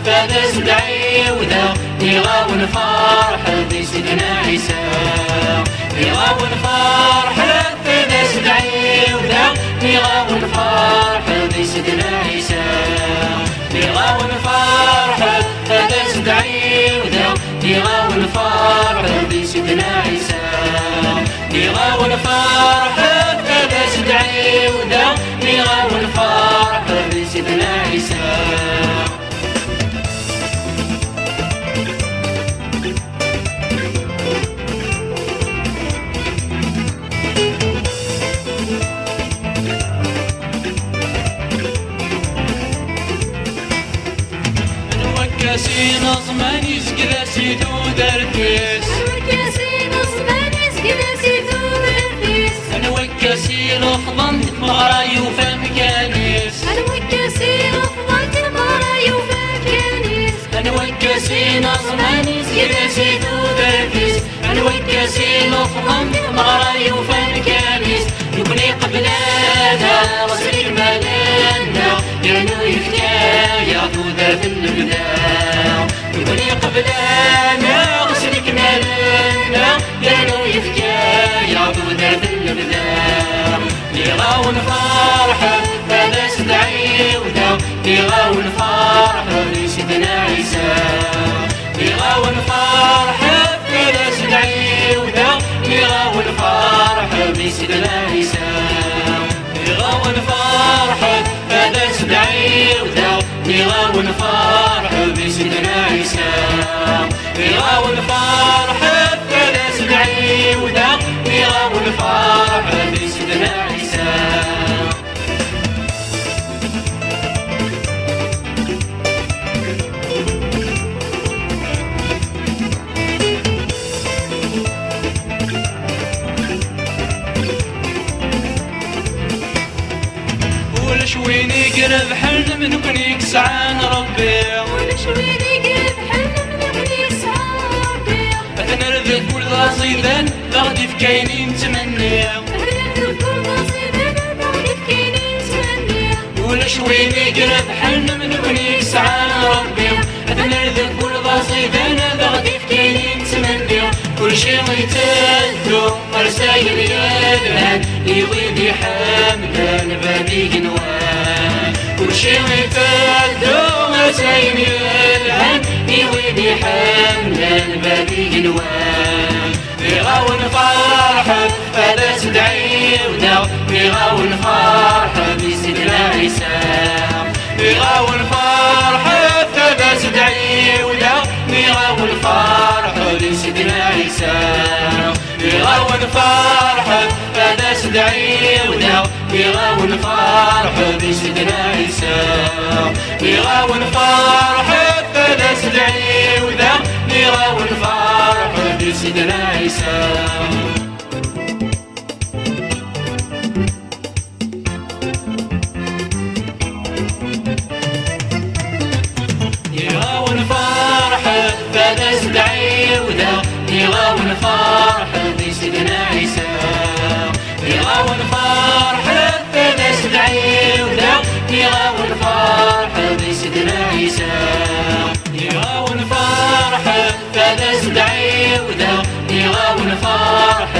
فهذا سدعي وذا يغاون فرح في سيدنا عيسى يغاون فرح فهذا سدعي وذا يغاون فرح في سيدنا عيسى يغاون فرح فهذا سدعي وذا يغاون فرح في سيدنا عيسى يغاون فرح فهذا سدعي وذا يغاون فرح في سيدنا عيسى كاسين أصمان يسكذا سيدو درفيس كاسين أصمان يسكذا سيدو درفيس أنا وكاسين أخضن مغراي وفهم كانيس أنا وكاسين أخضن مغراي وفهم كانيس أنا وكاسين أصمان يسكذا سيدو درفيس أنا وكاسين أخضن مغراي وفهم كانيس يبني قبلانا غسل مالنا يعنو يحكايا تودا في البداية يبني قبلانا غسل مالنا يعنو يحكايا تودا في البداية يغاون فرحة فهذا سدعي وذا يغاون فرحة لسيدنا عيسى يغاون فرحة فهذا سدعي وذا يغاون فرحة لسيدنا عيسى يغاون فرحة فهذا سدعي وذا يغاون فرحة بسيدنا عيسى يغاون فرحة فهذا سدعي وذا يغاون فرحة بسيدنا عيسى وين يقرب حلم من كنيك سعان ربي وين يقرب حلم من كنيك سعان ربي أتنرذ كل ضاصيدان بغدي في كاينين تمني ولاش وين يقرب حلم من كنيك سعان ربي أتنرذ كل ضاصيدان بغدي في كاينين تمني كل شي غيتادو مرسايل يالهان يويدي حاملان بابي قنوان كل شي غيتادو مرسايل يالهان يويدي حاملان بابي قنوان يغاون فرحة فهذا سدعي وذا يغاون فرحة بسيدنا عيسى يغاون فرحة فهذا سدعي وذا يغاون فرحة لسيدنا عيسى يغاون فرحة فهذا سدعي وذا يغاون فرحة بسيدنا عيسى يغاون فرحة فهذا سدعي وذا يغاون فرحة بسيدنا عيسى يغاون فرحة فهذا سدعي وذا يغاون فرحة بسيدنا عيسى يغاون فرحة فهذا سدعي وذا يغاون فرحة بسيدنا عيسى يغاون فرحة فهذا سدعي وذا يغاون فرحة